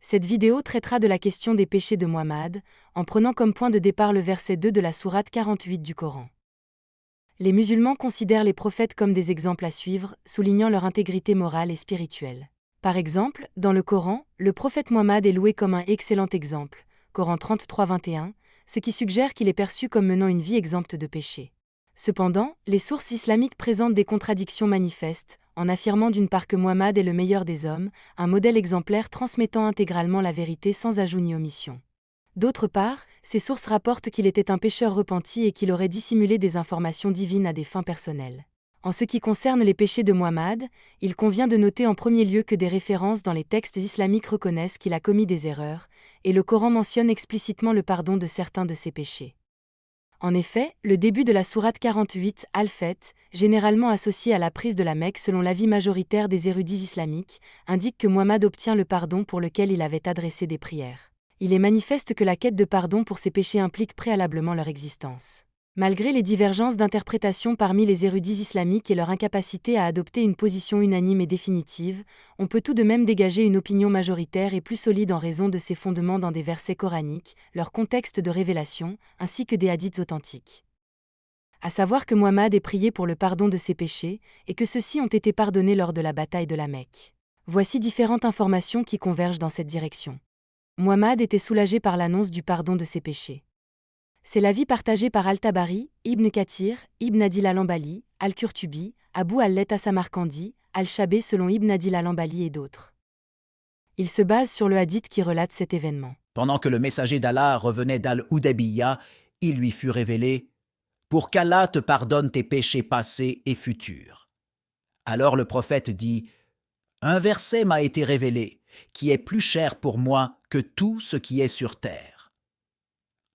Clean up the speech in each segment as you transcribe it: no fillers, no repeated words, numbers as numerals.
Cette vidéo traitera de la question des péchés de Muhammad, en prenant comme point de départ le verset 2 de la sourate 48 du Coran. Les musulmans considèrent les prophètes comme des exemples à suivre, soulignant leur intégrité morale et spirituelle. Par exemple, dans le Coran, le prophète Muhammad est loué comme un excellent exemple, Coran 33-21, ce qui suggère qu'il est perçu comme menant une vie exempte de péché. Cependant, les sources islamiques présentent des contradictions manifestes, en affirmant d'une part que Muhammad est le meilleur des hommes, un modèle exemplaire transmettant intégralement la vérité sans ajout ni omission. D'autre part, ces sources rapportent qu'il était un pécheur repenti et qu'il aurait dissimulé des informations divines à des fins personnelles. En ce qui concerne les péchés de Muhammad, il convient de noter en premier lieu que des références dans les textes islamiques reconnaissent qu'il a commis des erreurs, et le Coran mentionne explicitement le pardon de certains de ses péchés. En effet, le début de la sourate 48, Al-Fath, généralement associé à la prise de la Mecque selon l'avis majoritaire des érudits islamiques, indique que Muhammad obtient le pardon pour lequel il avait adressé des prières. Il est manifeste que la quête de pardon pour ses péchés implique préalablement leur existence. Malgré les divergences d'interprétation parmi les érudits islamiques et leur incapacité à adopter une position unanime et définitive, on peut tout de même dégager une opinion majoritaire et plus solide en raison de ses fondements dans des versets coraniques, leur contexte de révélation, ainsi que des hadiths authentiques. À savoir que Muhammad est prié pour le pardon de ses péchés, et que ceux-ci ont été pardonnés lors de la bataille de la Mecque. Voici différentes informations qui convergent dans cette direction. Muhammad était soulagé par l'annonce du pardon de ses péchés. C'est l'avis partagé par Al-Tabari, Ibn Kathir, Ibn Adil al-Ambali, Al-Qurtubi, Abu al-Layth as-Samarqandi, Al-Shabé selon Ibn Adil al-Ambali et d'autres. Il se base sur le hadith qui relate cet événement. Pendant que le messager d'Allah revenait d'Al-Hudaybiya, il lui fut révélé « Pour qu'Allah te pardonne tes péchés passés et futurs. » Alors le prophète dit « Un verset m'a été révélé, qui est plus cher pour moi que tout ce qui est sur terre. »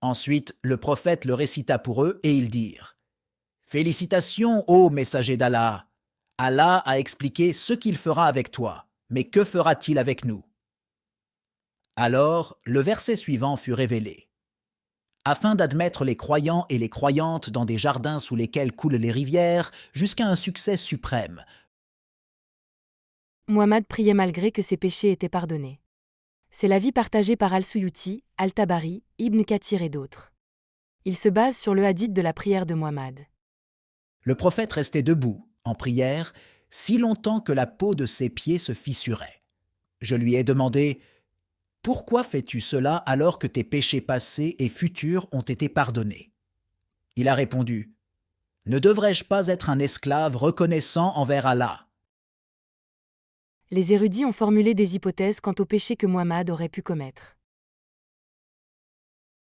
Ensuite, le prophète le récita pour eux et ils dirent « Félicitations, ô messager d'Allah! Allah a expliqué ce qu'il fera avec toi, mais que fera-t-il avec nous ?» Alors, le verset suivant fut révélé. Afin d'admettre les croyants et les croyantes dans des jardins sous lesquels coulent les rivières, jusqu'à un succès suprême. Muhammad priait malgré que ses péchés étaient pardonnés. C'est l'avis partagé par Al-Suyuti, Al-Tabari, Ibn Kathir et d'autres. Il se base sur le hadith de la prière de Muhammad. Le prophète restait debout, en prière, si longtemps que la peau de ses pieds se fissurait. Je lui ai demandé « Pourquoi fais-tu cela alors que tes péchés passés et futurs ont été pardonnés ?» Il a répondu « Ne devrais-je pas être un esclave reconnaissant envers Allah ?» Les érudits ont formulé des hypothèses quant aux péchés que Muhammad aurait pu commettre.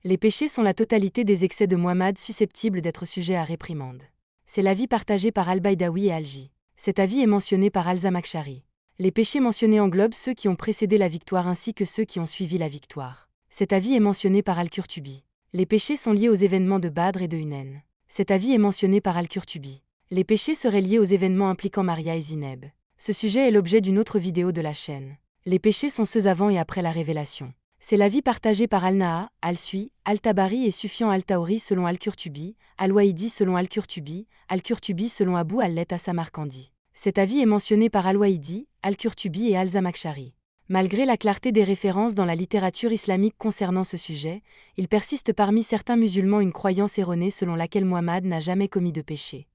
Les péchés sont la totalité des excès de Muhammad susceptibles d'être sujets à réprimande. C'est l'avis partagé par Al-Baydawi et Al-Ji. Cet avis est mentionné par Al-Zamakhshari. Les péchés mentionnés englobent ceux qui ont précédé la victoire ainsi que ceux qui ont suivi la victoire. Cet avis est mentionné par Al-Qurtubi. Les péchés sont liés aux événements de Badr et de Hunayn. Cet avis est mentionné par Al-Qurtubi. Les péchés seraient liés aux événements impliquant Maria et Zineb. Ce sujet est l'objet d'une autre vidéo de la chaîne. Les péchés sont ceux avant et après la révélation. C'est l'avis partagé par Al-Na'a, Al-Sui, Al-Tabari et Sufyan Al-Tauri selon Al-Qurtubi, Al-Wahidi selon Al-Qurtubi selon Abu al-Layth as-Samarqandi. Cet avis est mentionné par Al-Wahidi, Al-Qurtubi et Al-Zamakhshari. Malgré la clarté des références dans la littérature islamique concernant ce sujet, il persiste parmi certains musulmans une croyance erronée selon laquelle Muhammad n'a jamais commis de péché.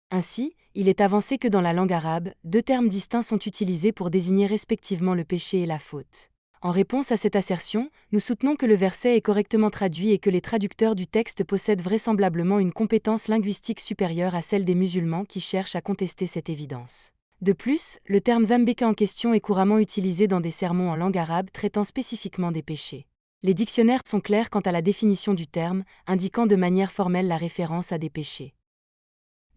Ainsi, il est avancé que dans la langue arabe, deux termes distincts sont utilisés pour désigner respectivement le péché et la faute. En réponse à cette assertion, nous soutenons que le verset est correctement traduit et que les traducteurs du texte possèdent vraisemblablement une compétence linguistique supérieure à celle des musulmans qui cherchent à contester cette évidence. De plus, le terme zambeka en question est couramment utilisé dans des sermons en langue arabe traitant spécifiquement des péchés. Les dictionnaires sont clairs quant à la définition du terme, indiquant de manière formelle la référence à des péchés.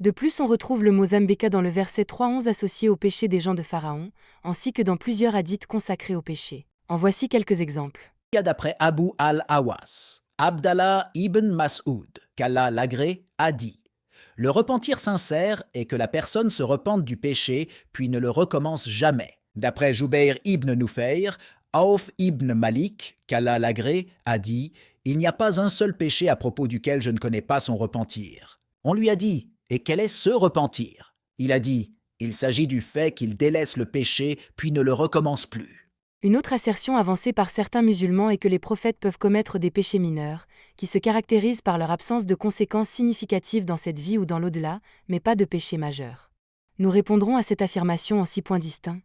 De plus, on retrouve le mot zambeka dans le verset 3.11 associé au péché des gens de Pharaon, ainsi que dans plusieurs hadiths consacrés au péché. En voici quelques exemples. D'après Abu al-Awas, Abdallah ibn Mas'ud, qu'Allah l'agrée, a dit « Le repentir sincère est que la personne se repente du péché puis ne le recommence jamais. » D'après Jubayr ibn Nufayr, Auf ibn Malik, qu'Allah l'agrée, a dit « Il n'y a pas un seul péché à propos duquel je ne connais pas son repentir. » On lui a dit « Et quel est ce repentir ?» Il a dit « Il s'agit du fait qu'il délaisse le péché puis ne le recommence plus. » Une autre assertion avancée par certains musulmans est que les prophètes peuvent commettre des péchés mineurs, qui se caractérisent par leur absence de conséquences significatives dans cette vie ou dans l'au-delà, mais pas de péchés majeurs. Nous répondrons à cette affirmation en 6 points distincts.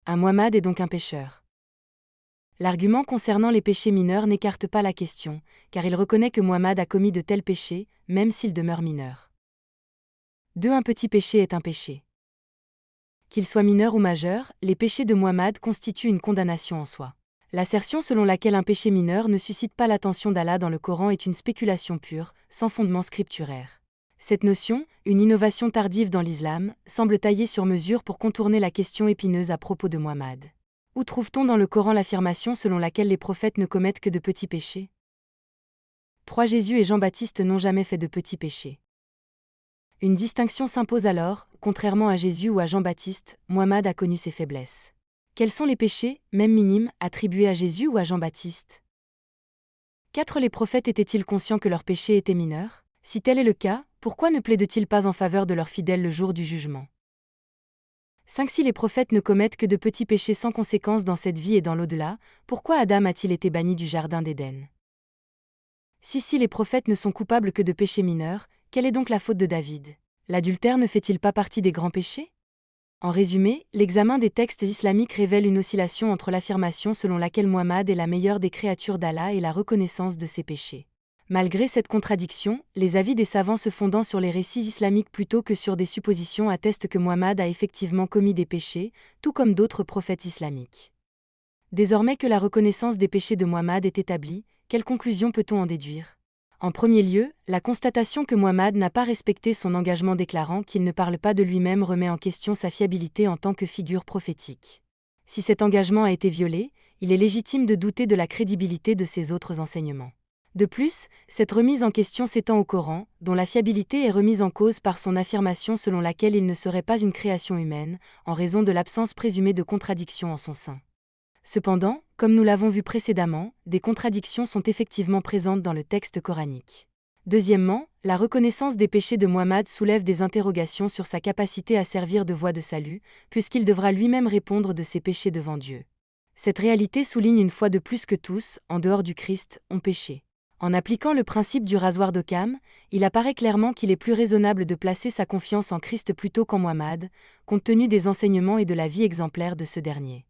Un Muhammad est donc un pécheur. L'argument concernant les péchés mineurs n'écarte pas la question, car il reconnaît que Muhammad a commis de tels péchés, même s'ils demeurent mineurs. 2. Un petit péché est un péché. Qu'il soit mineur ou majeur, les péchés de Muhammad constituent une condamnation en soi. L'assertion selon laquelle un péché mineur ne suscite pas l'attention d'Allah dans le Coran est une spéculation pure, sans fondement scripturaire. Cette notion, une innovation tardive dans l'islam, semble taillée sur mesure pour contourner la question épineuse à propos de Muhammad. Où trouve-t-on dans le Coran l'affirmation selon laquelle les prophètes ne commettent que de petits péchés ? 3. Jésus et Jean-Baptiste n'ont jamais fait de petits péchés. Une distinction s'impose alors, contrairement à Jésus ou à Jean-Baptiste, Muhammad a connu ses faiblesses. Quels sont les péchés, même minimes, attribués à Jésus ou à Jean-Baptiste ? 4. Les prophètes étaient-ils conscients que leurs péchés étaient mineurs ? Si tel est le cas, pourquoi ne plaident-ils pas en faveur de leurs fidèles le jour du jugement ? 5. Si les prophètes ne commettent que de petits péchés sans conséquence dans cette vie et dans l'au-delà, pourquoi Adam a-t-il été banni du jardin d'Éden ? 6. Si les prophètes ne sont coupables que de péchés mineurs, quelle est donc la faute de David ? L'adultère ne fait-il pas partie des grands péchés ? En résumé, l'examen des textes islamiques révèle une oscillation entre l'affirmation selon laquelle Muhammad est la meilleure des créatures d'Allah et la reconnaissance de ses péchés. Malgré cette contradiction, les avis des savants se fondant sur les récits islamiques plutôt que sur des suppositions attestent que Muhammad a effectivement commis des péchés, tout comme d'autres prophètes islamiques. Désormais que la reconnaissance des péchés de Muhammad est établie, quelle conclusion peut-on en déduire ? En premier lieu, la constatation que Muhammad n'a pas respecté son engagement déclarant qu'il ne parle pas de lui-même remet en question sa fiabilité en tant que figure prophétique. Si cet engagement a été violé, il est légitime de douter de la crédibilité de ses autres enseignements. De plus, cette remise en question s'étend au Coran, dont la fiabilité est remise en cause par son affirmation selon laquelle il ne serait pas une création humaine, en raison de l'absence présumée de contradiction en son sein. Cependant, comme nous l'avons vu précédemment, des contradictions sont effectivement présentes dans le texte coranique. Deuxièmement, la reconnaissance des péchés de Muhammad soulève des interrogations sur sa capacité à servir de voie de salut, puisqu'il devra lui-même répondre de ses péchés devant Dieu. Cette réalité souligne une fois de plus que tous, en dehors du Christ, ont péché. En appliquant le principe du rasoir d'Occam, il apparaît clairement qu'il est plus raisonnable de placer sa confiance en Christ plutôt qu'en Muhammad, compte tenu des enseignements et de la vie exemplaire de ce dernier.